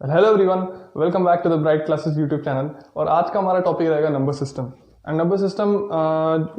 Hello everyone, welcome back to the Bright Classes YouTube channel. और आज का हमारा टॉपिक रहेगा number system. And number system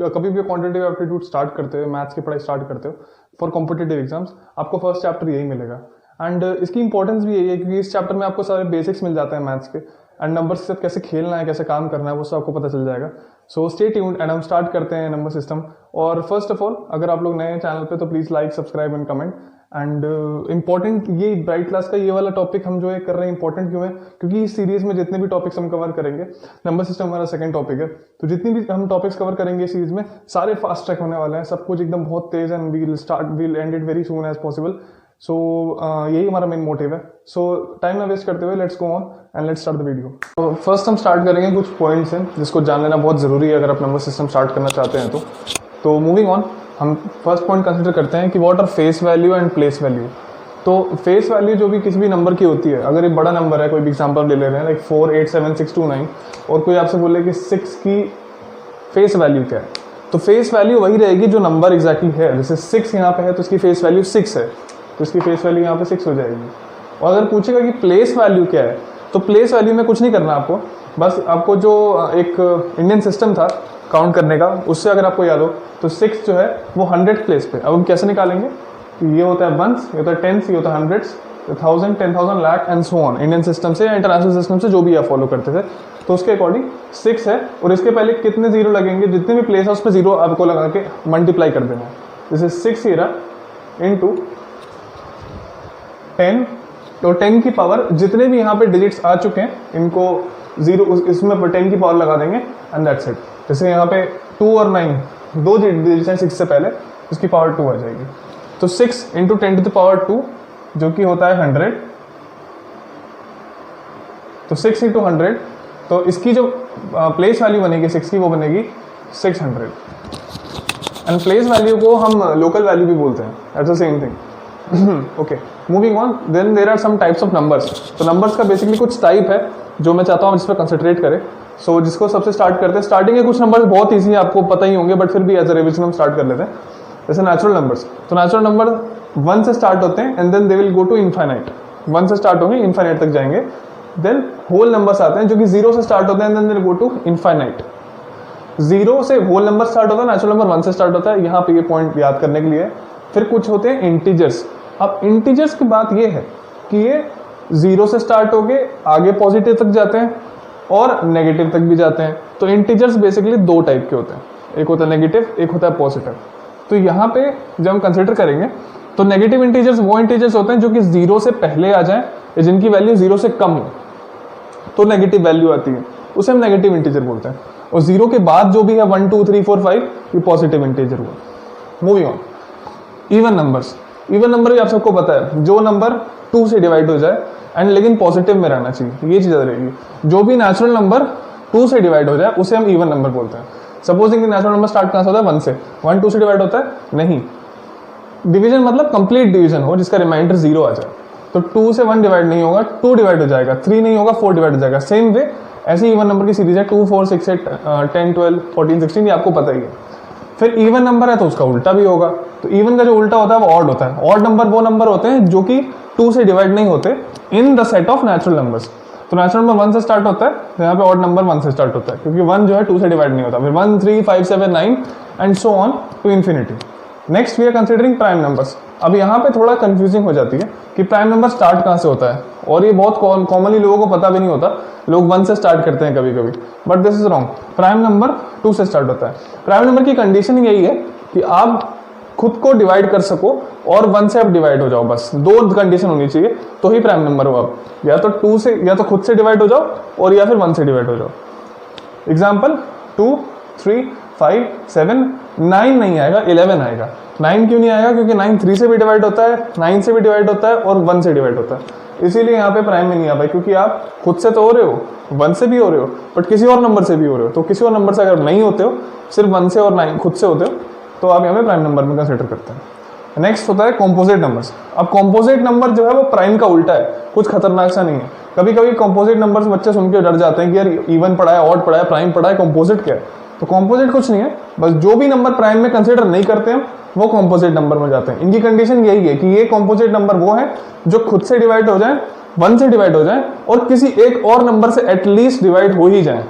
कभी भी क्वांटिटेटिव एप्टीट्यूड स्टार्ट करते हो, मैथ्स की पढ़ाई स्टार्ट करते हो फॉर कॉम्पिटेटिव एग्जाम्स, आपको फर्स्ट चैप्टर यही मिलेगा। एंड इसकी इंपॉर्टेंस भी यही है क्योंकि इस चैप्टर में आपको सारे बेसिक्स मिल जाते हैं मैथ्स के, एंड नंबर के साथ कैसे खेलना है, कैसे काम करना है, वो सब आपको पता चल जाएगा। सो स्टे ट्यून्ड एंड हम स्टार्ट करते हैं नंबर सिस्टम। और फर्स्ट ऑफ ऑल, अगर आप लोग नए हैं चैनल पे तो please like, subscribe and comment. And important ये ब्राइट क्लास का ये वाला टॉपिक हम जो है कर रहे हैं, इंपॉर्टेंट क्यों है? क्योंकि इस सीरीज में जितने भी टॉपिक्स हम कवर करेंगे, नंबर सिस्टम हमारा सेकंड टॉपिक है, तो जितनी भी हम टॉपिक्स कवर करेंगे इस सीरीज में सारे फास्ट ट्रैक होने वाले हैं, सब कुछ एकदम बहुत तेज, and wheel and it very soon as possible. So यही हमारा मेन मोटिव है। सो टाइम ना वेस्ट करते हुए let's go on and let's start the video. तो फर्स्ट हम स्टार्ट करेंगे कुछ पॉइंट्स हैं जिसको जान लेना बहुत जरूरी है अगर आप नंबर सिस्टम स्टार्ट करना चाहते हैं तो मूविंग ऑन, हम फर्स्ट पॉइंट कंसिडर करते हैं कि what are face value and place value. तो फेस वैल्यू जो भी किसी भी नंबर की होती है, अगर एक बड़ा नंबर है, कोई भी एग्जांपल ले रहे हैं लाइक 4 8 7 6 2 9, और कोई आपसे बोले कि 6 की फेस वैल्यू क्या है, तो फेस वैल्यू वही रहेगी जो नंबर एग्जैक्टली है। जैसे 6 यहाँ पे है तो इसकी फेस वैल्यू 6 है, तो इसकी फेस वैल्यू यहाँ पे 6 हो जाएगी। और अगर पूछेगा कि प्लेस वैल्यू क्या है, तो प्लेस वैल्यू में कुछ नहीं करना आपको, बस आपको जो एक इंडियन सिस्टम था काउंट करने का, उससे अगर आपको याद हो तो 6 जो है वो 100 प्लेस पे। अब हम कैसे निकालेंगे? ये होता है वंस, ये होता है टेंस, ये होता है hundreds, 1000 10,000 lakh and so on. Indian system से या इंटरनेशनल सिस्टम से जो भी आप फॉलो करते थे, तो उसके अकॉर्डिंग 6 है, और इसके पहले कितने जीरो लगेंगे, जितने भी प्लेस है उस पर जीरो आपको लगा के मल्टीप्लाई कर देना है। जैसे 6 हीरा इंटू 10, तो 10 की पावर जितने भी यहाँ पे डिजिट्स आ चुके हैं इनको जीरो इसमें 10 की पावर लगा देंगे एंड दैट्स इट। जैसे यहाँ पे 2 और 9 दो डिजिट्स हैं 6 से पहले, उसकी पावर 2 आ जाएगी। तो 6 इंटू 10 टू द पावर 2 जो कि होता है 100, तो 6 इंटू 100, तो इसकी जो प्लेस वैल्यू बनेगी 6 की, वो बनेगी 600। एंड प्लेस वैल्यू को हम लोकल वैल्यू भी बोलते हैं, that's the same thing. Okay, moving on, then there are some types of numbers. तो नंबर्स का बेसिकली कुछ टाइप है जो मैं चाहता हूँ जिस पर कंसंट्रेट करें। सो जिसको सबसे स्टार्ट करते हैं, स्टार्टिंग के कुछ नंबर्स बहुत ईजी है, आपको पता ही होंगे, बट फिर भी एज अ रिविजन हम स्टार्ट कर लेते हैं। जैसे नेचुरल नंबर्स, तो नेचुरल नंबर 1 से स्टार्ट होते हैं and then they will go to infinite. 1 से स्टार्ट होंगे, इनफाइनाइट तक जाएंगे। देन होल नंबर्स आते हैं जो कि 0 से स्टार्ट होते हैं and then they will go to infinite. 0 से होल नंबर स्टार्ट होता है, नेचुरल नंबर 1 से स्टार्ट होता है, यहाँ पे ये पॉइंट याद करने के लिए। फिर कुछ होते हैं इंटीजर्स। अब इंटीजर्स की बात ये है कि ये 0 से स्टार्ट होके आगे पॉजिटिव तक जाते हैं और नेगेटिव तक भी जाते हैं। तो इंटीजर्स बेसिकली दो टाइप के होते हैं, एक होता है नेगेटिव, एक होता है पॉजिटिव। तो यहाँ पे जब हम कंसिडर करेंगे तो नेगेटिव इंटीजर्स वो इंटीजर्स होते हैं जो कि 0 से पहले आ जाएं या जिनकी वैल्यू 0 से कम हो, तो नेगेटिव वैल्यू आती है, उसे हम नेगेटिव इंटीजर बोलते हैं। और 0 के बाद जो भी है 1 2 3 4 5, ये पॉजिटिव इंटीजर हुआ। Moving on, even numbers. Even number भी आप सबको पता है, जो नंबर 2 से डिवाइड हो जाए एंड लेकिन पॉजिटिव में रहना चाहिए, ये चीज़ रहेगी। जो भी नेचुरल नंबर 2 से डिवाइड हो जाए उसे हम इवन नंबर बोलते हैं। सपोजिंग नेचुरल नंबर स्टार्ट कहाँ से होता है? 1 से। 1 2 से डिवाइड होता है? नहीं। डिवीजन मतलब कंप्लीट डिवीजन हो जिसका रिमाइंडर 0 आ जाए, तो 2 से 1 डिवाइड नहीं होगा, 2 डिवाइड हो जाएगा, 3 नहीं होगा, 4 डिवाइड हो जाएगा। सेम वे ऐसे इवन नंबर की सीरीज है 2 4 6 8 10 12 14 16, ये आपको पता ही है। फिर इवन नंबर है तो उसका उल्टा भी होगा। तो इवन का जो उल्टा होता है वो ऑड होता है। ऑड नंबर वो नंबर होते हैं जो कि 2 से डिवाइड नहीं होते in the set of natural numbers. तो नेचुरल नंबर 1 से स्टार्ट होता है, तो यहाँ पे ऑड नंबर 1 से स्टार्ट होता है क्योंकि 1 जो है 2 से डिवाइड नहीं होता। फिर 1 3 5 7 9 and so on to infinity. Next we are considering prime numbers. अब यहाँ पे थोड़ा कंफ्यूजिंग हो जाती है कि प्राइम नंबर स्टार्ट कहाँ से होता है, और ये बहुत कॉमनली लोगों को पता भी नहीं होता। लोग 1 से स्टार्ट करते हैं कभी कभी, but this is wrong. Prime number 2 से स्टार्ट होता है। प्राइम नंबर की कंडीशन यही है कि आप खुद को डिवाइड कर सको और 1 से आप डिवाइड हो जाओ, बस दो कंडीशन होनी चाहिए तो ही प्राइम नंबर हो आप। या तो 2 से, या तो खुद से डिवाइड हो जाओ और या फिर 1 से डिवाइड हो जाओ। एग्जाम्पल 2 3 5 7 9 नहीं आएगा, 11 आएगा। 9 क्यों नहीं आएगा? क्योंकि 9 3 से भी डिवाइड होता है, 9 से भी डिवाइड होता है और 1 से डिवाइड होता है, इसीलिए यहाँ पे प्राइम में नहीं आ पाए। क्योंकि आप खुद से तो हो रहे हो, 1 से भी हो रहे हो, बट किसी और नंबर से भी हो रहे हो। तो किसी और नंबर से अगर नहीं होते हो, सिर्फ 1 से और 9 खुद से होते हो, तो आप यहाँ पे प्राइम नंबर में कंसिडर करते हैं। नेक्स्ट होता है कॉम्पोजिट नंबर्स। अब कॉम्पोजिट नंबर जो है वो प्राइम का उल्टा है, कुछ खतरनाक सा नहीं है। कभी कभी कॉम्पोजिट नंबर्स बच्चे सुन के डर जाते हैं कि यार इवन पढ़ा है, ऑड पढ़ा है, प्राइम पढ़ा है, कॉम्पोजिट क्या है? तो कॉम्पोजिट कुछ नहीं है, बस जो भी नंबर प्राइम में कंसिडर नहीं करते हैं वो कॉम्पोजिट नंबर में जाते हैं। इनकी कंडीशन यही है कि ये कॉम्पोजिट नंबर वो है जो खुद से डिवाइड हो जाए 1 से डिवाइड हो जाए और किसी एक और नंबर से एटलीस्ट डिवाइड हो ही जाए,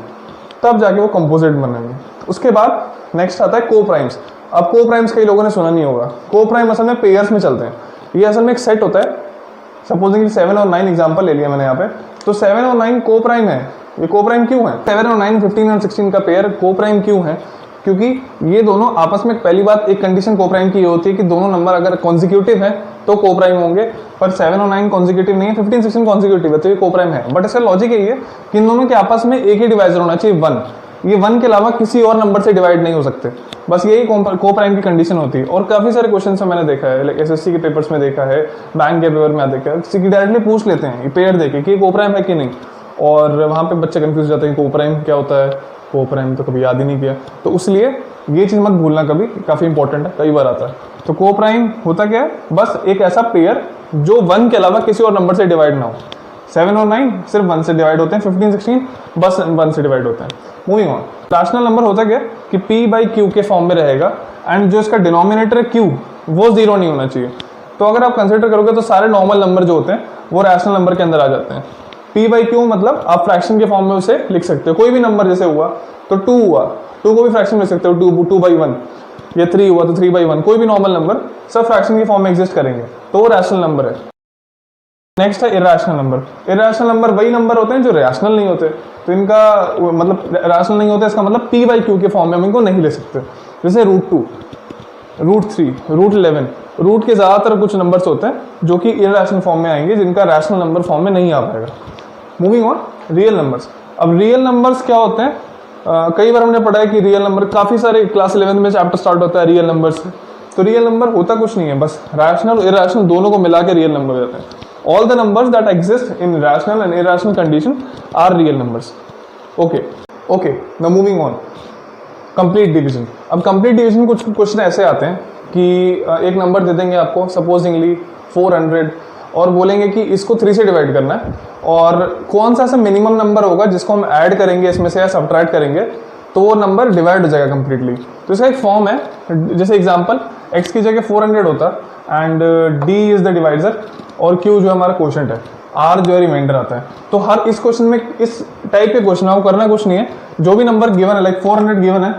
तब जाके वो कंपोजिट बनेंगे। उसके बाद नेक्स्ट आता है को प्राइम्स। अब को प्राइम्स कई लोगों ने सुना नहीं होगा। को प्राइम असल में पेयर्स में चलते हैं। ये असल में एक सेट होता है। सपोजिंग 7 और 9 एग्जांपल ले लिया मैंने यहाँ पे, तो 7 और 9 को प्राइम है। ये को प्राइम क्यों है? 7 और 9, 15 और 16 का पेयर को प्राइम क्यों है? क्योंकि ये दोनों आपस में, पहली बात, एक कंडीशन को प्राइम की ये होती है कि दोनों नंबर अगर कॉन्जिक्यूटिव है तो को प्राइम होंगे, पर 7 और 9 कॉन्जिक्यूटिव नहीं है, 15 16 कॉन्जिक्यूटिव है, तो ये को प्राइम है। बट इसका लॉजिक यही है कि इन दोनों के आपस में एक ही डिवाइजर होना चाहिए, 1। ये 1 के अलावा किसी और नंबर से डिवाइड नहीं हो सकते। बस यही को प्राइम की कंडीशन होती है। और काफ़ी सारे क्वेश्चन में मैंने देखा है, लाइक एसएससी के पेपर्स में देखा है, बैंक के पेपर में देखा है, किसी की डायरेक्टली पूछ लेते हैं ये पेयर देके कि को प्राइम है कि नहीं, और वहाँ पे बच्चे कंफ्यूज जाते हैं को प्राइम क्या होता है, को प्राइम तो कभी याद ही नहीं किया। तो इसलिए ये चीज़ मत भूलना कभी, काफ़ी इंपॉर्टेंट है, कई बार आता है। तो को प्राइम होता क्या है? बस एक ऐसा पेयर जो 1 के अलावा किसी और नंबर से डिवाइड ना हो। 7 और 9 सिर्फ 1 से डिवाइड होते हैं, 15 16 बस 1 से डिवाइड होते हैं। मूविंग ऑन, रैशनल नंबर होता क्या कि p/q के फॉर्म में रहेगा, एंड जो इसका डिनोमिनेटर है q वो 0 नहीं होना चाहिए। तो अगर आप कंसिडर करोगे तो सारे नॉर्मल नंबर जो होते हैं वो रैशनल नंबर के अंदर आ जाते हैं। p/q मतलब आप फ्रैक्शन के फॉर्म में उसे लिख सकते हो। कोई भी नंबर जैसे हुआ तो 2 हुआ, 2 को भी फ्रैक्शन में लिख सकते हो, 2/1, या 3 हुआ तो 3/1, कोई भी नॉर्मल नंबर सब फ्रैक्शन के फॉर्म में एग्जिस्ट करेंगे, तो वो रैशनल नंबर है। नेक्स्ट है इरेशनल नंबर। इरेशनल नंबर वही नंबर होते हैं जो रैशनल नहीं होते, तो इनका मतलब रैशनल नहीं होता, इसका मतलब p/q के फॉर्म में हम इनको नहीं ले सकते। जैसे √2, √3, √11, रूट के ज़्यादातर कुछ नंबर्स होते हैं जो कि इरेशनल फॉर्म में आएंगे, जिनका रैशनल नंबर फॉर्म में नहीं आ पाएगा। Moving on, real numbers. अब रियल नंबर्स क्या होते हैं? कई बार हमने पढ़ा है कि रियल नंबर, काफ़ी सारे क्लास 11 में चैप्टर स्टार्ट होता है रियल नंबर से। तो रियल नंबर होता कुछ नहीं है, बस रैशनल और इरेशनल दोनों को मिला के रियल नंबर होते हैं। All the numbers that exist in rational and irrational condition are real numbers. Okay. Now moving on. Complete division. अब complete division कुछ क्वेश्चन ऐसे आते हैं कि एक नंबर दे देंगे आपको, सपोजिंगली 400, और बोलेंगे कि इसको 3 से डिवाइड करना है, और कौन सा ऐसा मिनिमम नंबर होगा जिसको हम ऐड करेंगे इसमें से या सब्ट्रैक्ट करेंगे तो वो नंबर डिवाइड हो जाएगा कंप्लीटली। तो इसका एक फॉर्म है, जैसे एग्जांपल x की जगह 400 होता and d is the divisor और q जो हमारा क्वोशंट है, r जो है रिमाइंडर आता है। तो हर इस क्वेश्चन में, इस टाइप के क्वेश्चन आपको करना कुछ नहीं है, जो भी नंबर गिवन है, लाइक 400 गिवन है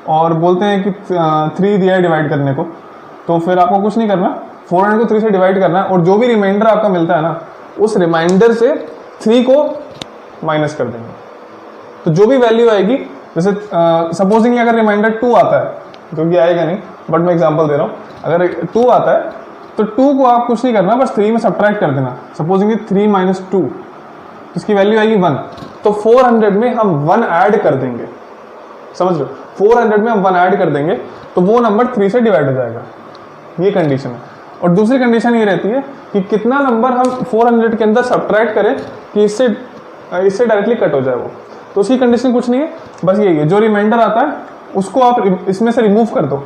और बोलते हैं कि 3 दिया है डिवाइड करने को, तो फिर आपको कुछ नहीं करना, 400 को 3 से डिवाइड करना है, और जो भी रिमाइंडर आपका मिलता है ना, उस रिमाइंडर से 3 को माइनस कर देंगे। तो जो भी वैल्यू आएगी, जैसे सपोजिंगली अगर रिमाइंडर 2 आता है, जो कि आएगा नहीं, बट मैं एग्जांपल दे रहा हूँ, अगर 2 आता है तो 2 को आप कुछ नहीं करना, बस 3 में सब्ट्रैक्ट कर देना। सपोजिंगली 3 - 2, इसकी वैल्यू आएगी 1। तो 400 में हम 1 ऐड कर देंगे, समझ लो, 400 में हम 1 ऐड कर देंगे तो वो नंबर 3 से डिवाइड हो जाएगा। ये कंडीशन है। और दूसरी कंडीशन ये रहती है कि कितना नंबर हम 400 के अंदर सब्ट्रैक्ट करें कि इससे डायरेक्टली कट हो जाए वो। तो उसकी कंडीशन कुछ नहीं है, बस यही है, जो रिमाइंडर आता है उसको आप इसमें से रिमूव कर दो।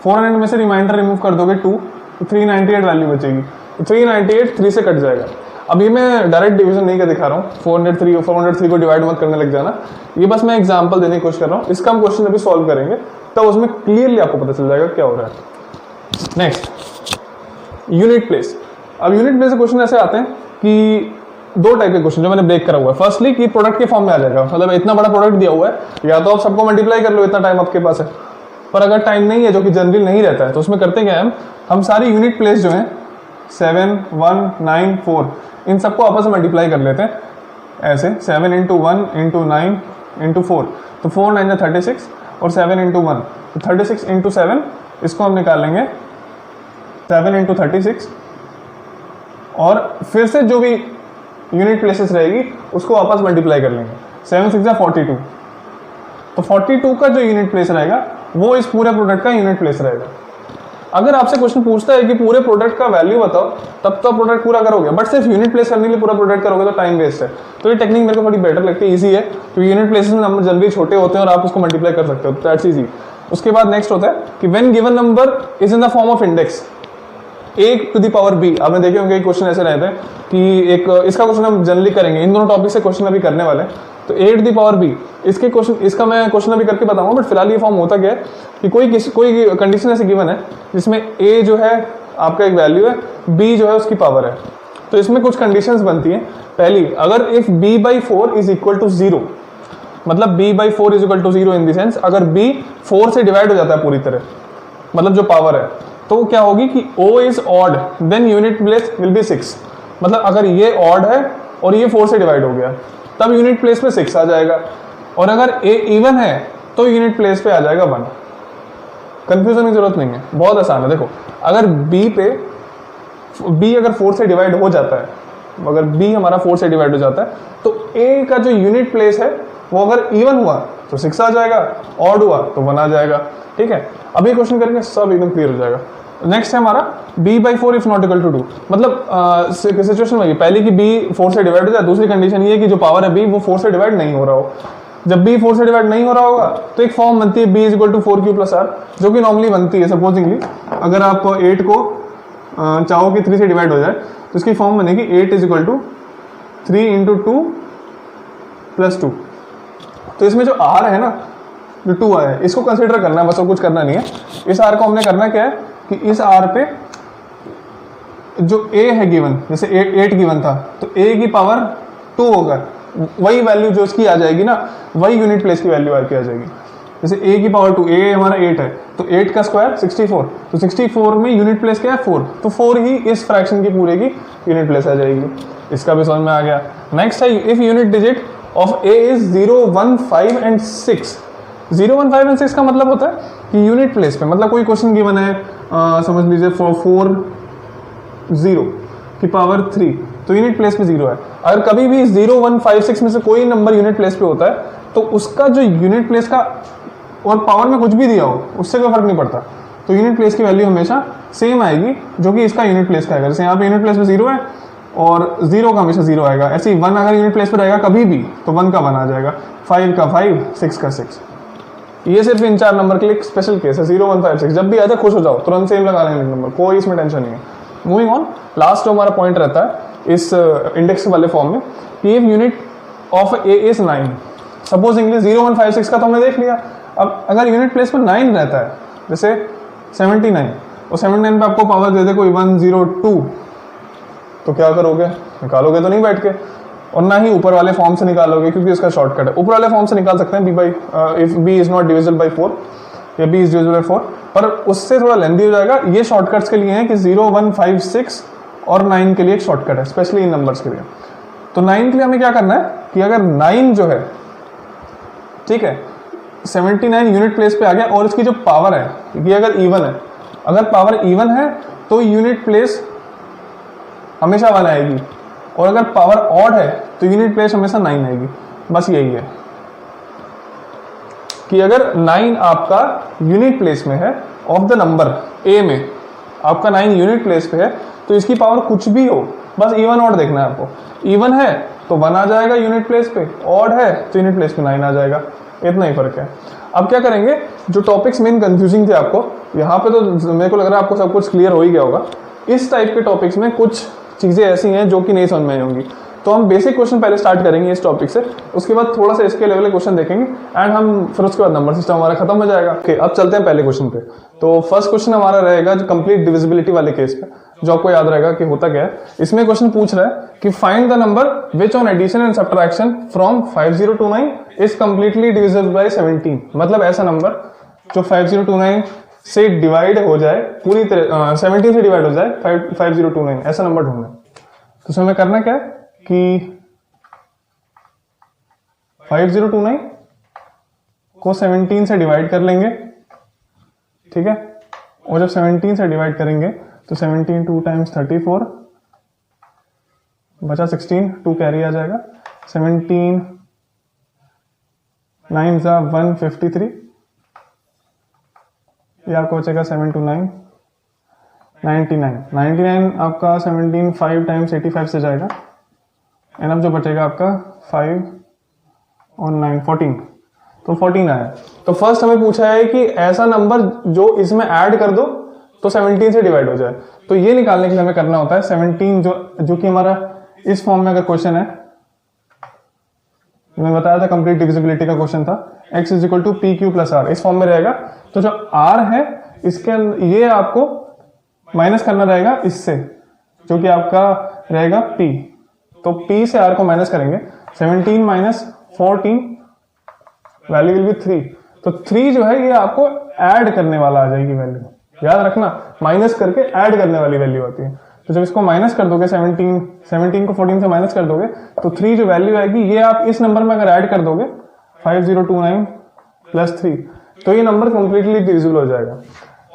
400 में से रिमाइंडर रिमूव कर दोगे 2, तो 398 वैल्यू बचेगी। तो 398 3 से कट जाएगा। अब ये मैं डायरेक्ट डिवीजन नहीं कर दिखा रहा हूँ, 403 को डिवाइड मत करने लग जाना, ये बस मैं एग्जांपल देने की कोशिश कर रहा हूँ। इसका हम क्वेश्चन अभी सॉल्व करेंगे, तब उसमें क्लियरली आपको पता चल जाएगा क्या हो रहा है। Next, unit place. अब यूनिट प्लेस से क्वेश्चन ऐसे आते हैं कि 2 टाइप के क्वेश्चन जो मैंने ब्रेक करा हुआ है। फर्स्टली कि प्रोडक्ट के फॉर्म में आ जाएगा, मतलब इतना बड़ा प्रोडक्ट दिया हुआ है, या तो आप सबको मल्टीप्लाई कर लो, इतना टाइम आपके पास है। पर अगर टाइम नहीं है, जो कि जनरल नहीं रहता है, तो उसमें करते क्या है, हम सारी यूनिट प्लेस जो हैं 7, 1, 9, 4, इन सबको आपस में मल्टीप्लाई कर लेते हैं ऐसे, 7 × 1 × 9 × 4, तो 4 9 = 36, और 7 × 1, तो 36 × 7, इसको हम निकालेंगे 7 × 36, और फिर से जो भी यूनिट प्लेसेस रहेगी उसको वापस मल्टीप्लाई कर लेंगे। 7 × 6 = 42, तो 42 का जो यूनिट प्लेस रहेगा वो इस पूरे प्रोडक्ट का यूनिट प्लेस रहेगा। अगर आपसे क्वेश्चन पूछता है कि पूरे प्रोडक्ट का वैल्यू बताओ, तब तो प्रोडक्ट पूरा करोगे, बट सिर्फ यूनिट प्लेस करने के लिए पूरा प्रोडक्ट करोगे तो टाइम वेस्ट है। तो ये टेक्निक मेरे को थोड़ी बेटर लगती है, ईजी है, क्योंकि यूनिट प्लेसेस में नंबर जनरली छोटे होते हैं और आप उसको मल्टीप्लाई कर सकते हो, तो दैट्स ईजी। उसके बाद नेक्स्ट होता है कि when given number is in the form of index a⁻b। आपने देखे होंगे क्वेश्चन ऐसे रहते हैं कि एक, इसका क्वेश्चन हम जनरली करेंगे, इन दोनों टॉपिक से क्वेश्चन अभी करने वाले हैं। तो a⁻b, इसके क्वेश्चन, इसका मैं क्वेश्चन अभी करके बताऊंगा, बट फिलहाल ये फॉर्म होता क्या है कि कोई कंडीशन ऐसे गिवन है जिसमें a जो है आपका एक वैल्यू है, b जो है उसकी पावर है। तो इसमें कुछ कंडीशंस बनती हैं। पहली, अगर if b by 4 is equal to 0, मतलब b by 4 is equal to 0 in the sense अगर b 4 से डिवाइड हो जाता है पूरी तरह, मतलब जो पावर है, तो क्या होगी कि o is odd then unit place will be 6। मतलब अगर ये ऑड है और ये 4 से डिवाइड हो गया तब यूनिट प्लेस पे 6 आ जाएगा, और अगर a इवन है तो यूनिट प्लेस पे आ जाएगा 1। कंफ्यूजन की जरूरत नहीं है, बहुत आसान है। देखो, अगर b अगर 4 से डिवाइड हो जाता है, अगर b हमारा 4 से डिवाइड हो जाता है तो a का जो यूनिट प्लेस है वो अगर इवन हुआ तो 6 आ जाएगा, ऑड हुआ तो 1 आ जाएगा। ठीक है, अब ये क्वेश्चन करेंगे सब एकदम क्लियर हो जाएगा। नेक्स्ट है हमारा b by 4 if not equal to 2, मतलब सिचुएशन में पहले कि b 4 से डिवाइड हो जाए, दूसरी कंडीशन ये है कि जो पावर है b वो 4 से डिवाइड नहीं हो रहा हो। जब b 4 से डिवाइड नहीं हो रहा होगा तो एक फॉर्म बनती है b is equal to 4q plus r, जो कि नॉर्मली बनती है सपोजिंगली अगर आप 8 को चाहो कि 3 से डिवाइड हो जाए तो इसकी फॉर्म बनेगी 8 is equal to 3 into 2 plus 2। तो इसमें जो r है ना, जो 2 आया है, इसको कंसिडर करना है, बस और कुछ करना नहीं है। इस r को हमने करना क्या है कि इस r पे जो a है गिवन, जैसे 8 गिवन था तो a की पावर 2 होगा, वही वैल्यू जो इसकी आ जाएगी ना, वही यूनिट प्लेस की वैल्यू आके आ जाएगी। जैसे a की पावर 2, a हमारा 8 है तो 8 का स्क्वायर 64, तो 64 में यूनिट प्लेस क्या है 4, तो 4 ही इस फ्रैक्शन की पूरे की यूनिट प्लेस आ जाएगी। इसका भी समझ में आ गया। नेक्स्ट है if unit digit of a is 0, 1, 5 and 6। 0, 1, 5 and 6 का मतलब होता है कि यूनिट प्लेस पे, मतलब कोई क्वेश्चन गिवन है समझ लीजिए 4 0 की पावर 3 तो यूनिट प्लेस पे 0 है। अगर कभी भी 0, 1, 5, 6 में से कोई नंबर यूनिट प्लेस पे होता है तो उसका जो यूनिट प्लेस का और पावर में कुछ भी दिया हो उससे कोई फर्क नहीं पड़ता, तो यूनिट प्लेस की वैल्यू हमेशा सेम आएगी जो कि इसका यूनिट प्लेस का आएगा। जैसे यहाँ पे यूनिट प्लेस पे 0 है और 0 का हमेशा 0 आएगा, ऐसे ही 1 अगर यूनिट प्लेस पे रहेगा कभी भी तो 1 का 1 आ जाएगा, 5 का 5, 6 का 6। ये सिर्फ इन 4 नंबर के लिए स्पेशल केस है। 0, 1, 5, 6 जब भी आ जाए खुश हो जाओ, तुरंत सेम लगा लेंगे नंबर, कोई इसमें टेंशन नहीं है। मूविंग ऑन, लास्ट जो हमारा पॉइंट रहता है इस इंडेक्स वाले फॉर्म में कि if unit of A is 9, supposedly 0, 1, 5, 6 का तो हमने देख लिया। अब अगर यूनिट प्लेस पर 9 रहता है, जैसे 79 और 79 पे आपको पावर दे दे कोई 102, तो क्या करोगे, निकालोगे तो नहीं बैठ के, और ना ही ऊपर वाले फॉर्म से निकालोगे क्योंकि इसका शॉर्टकट है। ऊपर वाले फॉर्म से निकाल सकते हैं b by if b is not divisible by 4 या b इज डिविजिबल बाई 4, पर उससे थोड़ा लेंथी हो जाएगा। ये शॉर्टकट्स के लिए है कि 0, 1, 5, 6 और 9 के लिए एक शॉर्टकट है, स्पेशली इन नंबर्स के लिए। तो 9 के लिए हमें क्या करना है कि अगर 9 जो है, ठीक है, 79 यूनिट प्लेस पे आ गया और इसकी जो पावर है ये अगर इवन है, अगर पावर इवन है तो यूनिट प्लेस हमेशा 1 आएगी, और अगर पावर ऑड है तो यूनिट प्लेस हमेशा 9 आएगी। बस यही है कि अगर 9 आपका यूनिट प्लेस में है ऑफ द नंबर a में, आपका 9 यूनिट प्लेस पे है तो इसकी पावर कुछ भी हो, बस इवन ऑड देखना है आपको। इवन है तो 1 आ जाएगा यूनिट प्लेस पे, ऑड है तो यूनिट प्लेस पे 9 आ जाएगा, इतना ही फर्क है। अब क्या करेंगे, जो टॉपिक्स मेन कंफ्यूजिंग थे आपको, यहाँ पे तो मेरे को लग रहा है आपको सब कुछ क्लियर हो ही गया होगा। इस टाइप के टॉपिक्स में कुछ चीज़ें ऐसी हैं जो कि नहीं समझ में आई होंगी, तो हम बेसिक क्वेश्चन पहले स्टार्ट करेंगे इस टॉपिक से, उसके बाद थोड़ा सा इसके लेवल के क्वेश्चन देखेंगे एंड हम फिर उसके बाद नंबर सिस्टम हमारा खत्म हो जाएगा। ओके, अब चलते हैं पहले क्वेश्चन पे। तो फर्स्ट क्वेश्चन हमारा रहेगा जो कंप्लीट डिविजिबिलिटी वाले केस पे, जो आपको याद रहेगा कि होता क्या है। इसमें क्वेश्चन पूछ रहा है कि find the number which on addition and subtraction from 5029 is completely divisible by 17। मतलब ऐसा नंबर जो 5029 से डिवाइड हो जाए, पूरी तरह 17 से डिवाइड हो जाए 5029, ऐसा नंबर ढूंढना है। तो हमें करना क्या है कि 5029 को 17 से डिवाइड कर लेंगे, ठीक है, और जब 17 से डिवाइड करेंगे तो 17 2 टाइम्स 34 बचा 16, 2 कैरी आ जाएगा, 17 9 जा 153, ये आपको बचेगा 7 2 9 99 आपका 17 5 टाइम्स 85 से जाएगा, एंड अब जो बचेगा आपका 5 और 9 14, तो 14 आया। तो फर्स्ट हमें पूछा है कि ऐसा नंबर जो इसमें ऐड कर दो तो 17 से डिवाइड हो जाए। तो ये निकालने के लिए हमें करना होता है 17 जो कि हमारा इस फॉर्म में अगर क्वेश्चन है, मैं बताया था कंप्लीट डिविजिबिलिटी का क्वेश्चन था, x is equal to p q plus r, इस फॉर्म में रहेगा। तो जो r है इसके ये आपको माइनस करना रहेगा इससे, जो कि आपका रहेगा p। तो p से r को माइनस करेंगे, 17 माइनस 14 वैल्यू विल बी 3। तो 3 जो है ये आपको ऐड करने वाला आ जाएगी वैल्यू, याद रखना माइनस करके ऐड करने वाली वैल्यू आती है। तो जब इसको माइनस कर दोगे 17 को 14 से माइनस कर दोगे तो 3 जो वैल्यू आएगी ये आप इस नंबर में अगर ऐड कर दोगे 5029 प्लस 3 तो ये नंबर कंप्लीटली डिविजिबल हो जाएगा।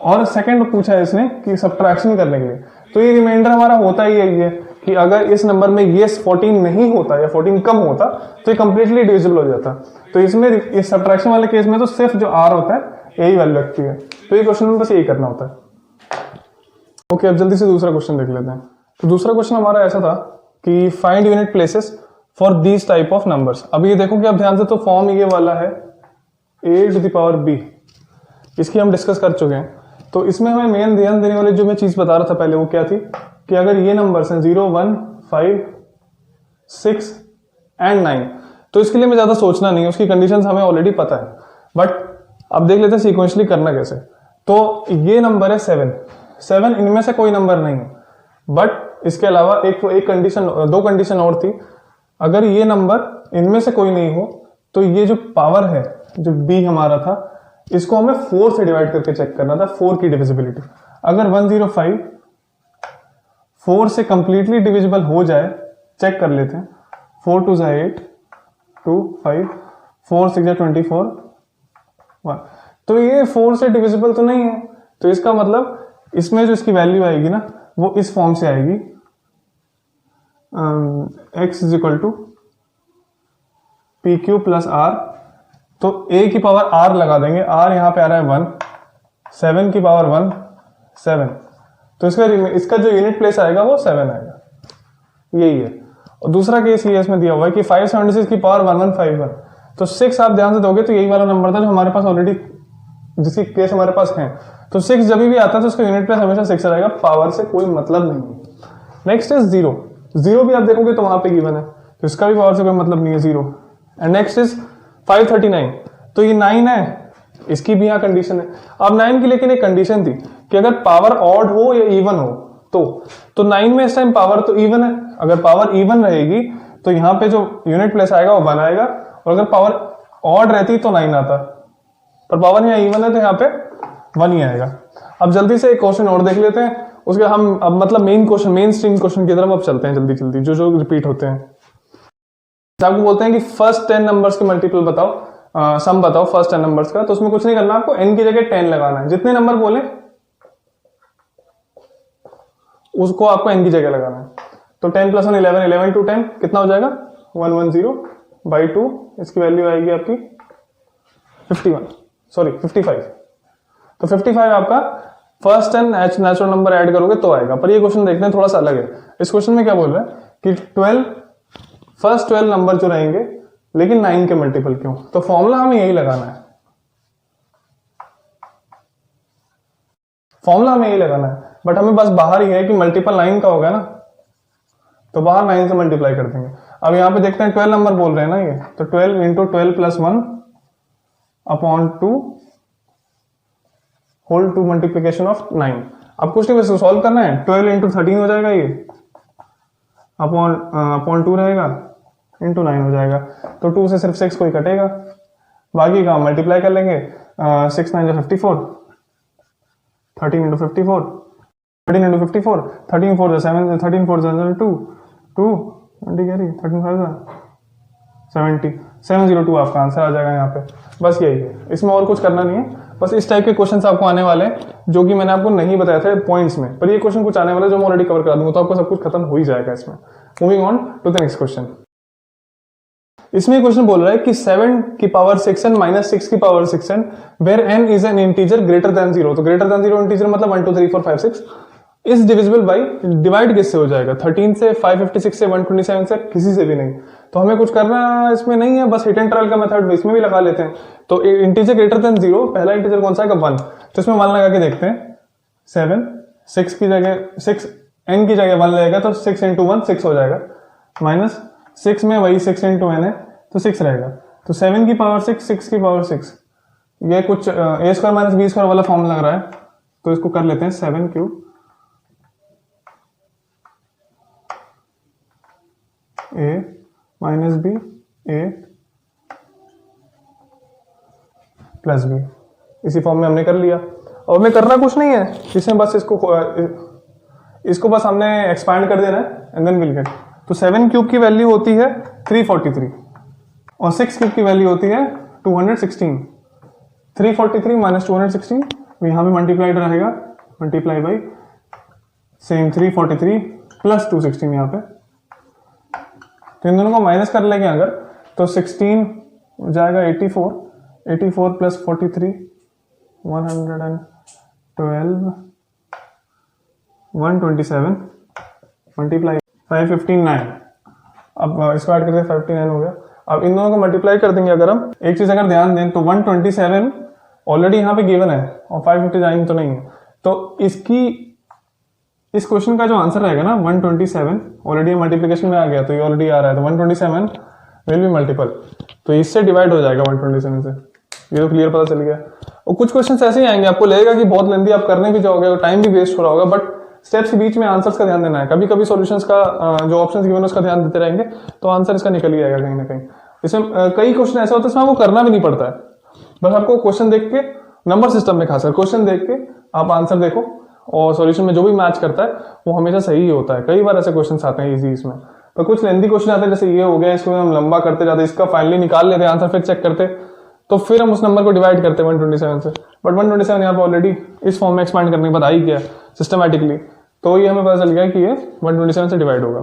और सेकंड पूछा है इसने कि सब्ट्रैक्शन करने के लिए, तो ये रिमाइंडर हमारा होता ही यही है कि अगर इस नंबर में ये 14 नहीं होता या 14 कम होता तो ये कंप्लीटली डिविजिबल हो जाता। तो इसमें इस सब्ट्रैक्शन वाले केस में तो सिर्फ जो r होता है यही वैल्यू लगती है। तो ये क्वेश्चन में बस यही करना होता है। ओके, अब जल्दी से दूसरा क्वेश्चन देख लेते हैं। तो दूसरा क्वेश्चन हमारा ऐसा था कि find unit places for these type of numbers. अब ये देखो कि आप ध्यान से, तो फॉर्म ये वाला है a to the power b, इसकी हम डिस्कस कर चुके हैं। तो इसमें हमें मेन ध्यान देने वाली जो मैं चीज बता रहा था पहले वो क्या थी कि अगर ये नंबर्स हैं 0, 1, 5, 6 एंड 9, तो इसके लिए मैं ज्यादा सोचना नहीं है, उसकी कंडीशंस हमें ऑलरेडी पता है। बट अब देख लेते हैं सीक्वेंशली करना कैसे। तो ये नंबर है 7 इनमें से कोई नंबर नहीं है, बट इसके अलावा एक कंडीशन, दो कंडीशन और थी। अगर ये नंबर इनमें से कोई नहीं हो तो ये जो पावर है जो b हमारा था इसको हमें 4 से डिवाइड करके चेक करना था, 4 की डिविजिबिलिटी। अगर 105 4 से कंप्लीटली डिविजिबल हो जाए, चेक कर लेते हैं। 4 2 8 2 5 4 6 24 1। तो ये 4 से डिविजिबल तो नहीं है, तो इसका मतलब इसमें जो इसकी वैल्यू आएगी ना वो इस फॉर्म से आएगी, x is equal to p q plus r. तो a की पावर r लगा देंगे, r यहां पे आ रहा है 1, 7 की पावर 1 7, तो इसका जो यूनिट प्लेस आएगा वो 7 आएगा, यही है। और दूसरा केस ये इसमें दिया हुआ है कि 576 की पावर 1151। तो 6 आप ध्यान से दोगे तो यही वाला नंबर था जो हमारे पास ऑलरेडी, जिसकी केस हमारे पास है। तो 6 जब भी आता है तो उसका यूनिट प्लेस हमेशा 6 रहेगा, पावर से कोई मतलब नहीं है। नेक्स्ट इज 0 भी आप देखोगे तो वहां पे गिवन है, तो इसका भी पावर से कोई मतलब नहीं है 0। एंड नेक्स्ट इज 539, तो ये 9 है, इसकी भी यहाँ कंडीशन है। अब 9 की लेकिन एक कंडीशन थी कि अगर पावर ऑड हो या इवन हो तो 9 में इस टाइम पावर तो इवन है, अगर पावर इवन रहेगी तो यहाँ पे जो यूनिट प्लेस आएगा वो 1 आएगा, और अगर पावर ऑड रहती तो 9 आता, पर पावर यहाँ इवन है तो यहाँ पे 1 ही आएगा। अब जल्दी से एक क्वेश्चन और देख लेते हैं, उसके हम अब मतलब मेन स्ट्रीम क्वेश्चन की तरफ अब चलते हैं जल्दी जल्दी, जो रिपीट होते हैं। आपको बोलते हैं कि फर्स्ट 10 नंबर्स के मल्टीपल बताओ, सम बताओ फर्स्ट 10 नंबर्स का। तो उसमें कुछ नहीं करना, आपको n की जगह 10 लगाना है, जितने नंबर बोले उसको आपको n की जगह लगाना है। तो 10 + 1 11, 11 to 10 कितना हो जाएगा 110/2, इसकी वैल्यू आएगी आपकी 55। तो 55 आपका फर्स्ट 10 नेचुरल नंबर ऐड करोगे तो आएगा। पर ये क्वेश्चन देखते हैं, थोड़ा सा अलग है। इस क्वेश्चन में क्या बोल रहा है कि फर्स्ट 12 नंबर जो रहेंगे लेकिन 9 के मल्टीपल क्यों। तो फॉर्मूला हमें यही लगाना है, बट हमें बस बाहर ही है कि मल्टीपल 9 का होगा ना, तो बाहर 9 से मल्टीप्लाई कर देंगे। अब यहाँ पे देखते हैं 12 नंबर बोल रहे हैं ना ये, तो 12 × 12 + 1 अपॉन 2 होल 2 मल्टीप्लीकेशन ऑफ 9। अब कुछ नहीं, बस सॉल्व करना है। 12 × 13 हो जाएगा, ये अपॉन 2 रहेगा, इंटू 9 हो जाएगा। तो 2 से सिर्फ 6 कोई कटेगा, बाकी का मल्टीप्लाई कर लेंगे। 6 9 54, 13 × 54, 13 × 54, 13 4 7, 13 4 2 20 कैरी, 13 5 70, 702 आपका आंसर आ जाएगा यहाँ पे। बस यही है, इसमें और कुछ करना नहीं है। बस इस टाइप के क्वेश्चंस आपको आने वाले हैं जो कि मैंने आपको नहीं बताया था पॉइंट्स में, पर ये क्वेश्चन कुछ आने वाले जो मैं ऑलरेडी कवर करा दूंगा, तो आपको सब कुछ खत्म हो ही जाएगा इसमें। Moving on to the next question. इसमें क्वेश्चन बोल रहा है कि 7 की पावर 6 n माइनस 6 की power 6 n where n is an integer greater than 0। तो ग्रेटर देन 0 इंटीजर मतलब 1 2 3 4 5 6 इज डिविजिबल बाई, डिवाइड किससे हो जाएगा 13 से, 556 से, 127 से, किसी से भी नहीं। तो हमें कुछ करना इसमें नहीं है, बस हिट एंड ट्रायल का मेथड इसमें भी लगा लेते हैं। तो इंटीजर ग्रेटर देन 0, पहला इंटीजर कौन सा है 1, तो इसमें 1 लगा के देखते हैं। 7 6 की जगह 6 n की जगह 1 लगेगा तो 6 × 1 6 हो जाएगा, माइनस 6 में वही 6 × n है तो 6 रहेगा। तो 7 की पावर 6, 6 की पावर 6, ये कुछ a² - b² वाला फॉर्म लग रहा है, तो इसको कर लेते हैं 7³ ए माइनस बी ए प्लस बी, इसी फॉर्म में हमने कर लिया। और हमें करना कुछ नहीं है, इसमें बस इसको बस हमने एक्सपांड कर देना है एंड देन विल गेट। तो 7 क्यूब की वैल्यू होती है 343 और 6 क्यूब की वैल्यू होती है 216। 343 माइनस 216 यहाँ पे मल्टीप्लाइड रहेगा, मल्टीप्लाई बाई सेम 343 प्लस 216 यहाँ पे। तो इन दोनों को माइनस कर लेंगे अगर, तो 16 हो जाएगा 84, 84 प्लस 43 112 127 मल्टीप्लाई 559। अब इसको ऐड करते 59 हो गया। अब इन दोनों को मल्टीप्लाई कर देंगे अगर हम, एक चीज अगर ध्यान दें तो 127 ऑलरेडी यहाँ पे गिवन है और 559 तो नहीं है, तो इस क्वेश्चन का जो आंसर रहेगा ना 127 ऑलरेडी मल्टीप्लिकेशन में आ गया, तो ये ऑलरेडी आ रहा है, तो 127 विल बी मल्टीपल, तो इससे डिवाइड हो जाएगा 127 से। ये तो क्लियर पता चल गया। और कुछ क्वेश्चन ऐसे ही आएंगे, आपको लगेगा कि बहुत लेंदी आप करने भी जाओगे और टाइम भी वेस्ट हो रहा होगा, बट स्टेप्स के बीच में आंसर्स का ध्यान देना है। कभी कभी सॉल्यूशंस का जो ऑप्शंस गिवन है उसका ध्यान देते रहेंगे तो आंसर इसका निकल ही आएगा कहीं ना कहीं। इसमें कई क्वेश्चन ऐसे होते हैं इसमें आपको करना भी नहीं पड़ता है, बस आपको क्वेश्चन देख के नंबर सिस्टम में खासकर क्वेश्चन देख के आप आंसर देखो और सॉल्यूशन में जो भी मैच करता है वो हमेशा सही ही होता है। कई बार ऐसे क्वेश्चन आते हैं इजी इसमें, तो कुछ लेंदी क्वेश्चन आते हैं जैसे ये हो गया, इसको हम लंबा करते जाते, इसका फाइनली निकाल लेते आंसर, फिर चेक करते, तो फिर हम उस नंबर को डिवाइड करते हैं 127 से। बट 127 यहाँ पे ऑलरेडी इस फॉर्म में एक्सपांड करने के बाद आ ही गया सिस्टमैटिकली, तो ये हमें पता चल गया कि ये 127 से डिवाइड होगा।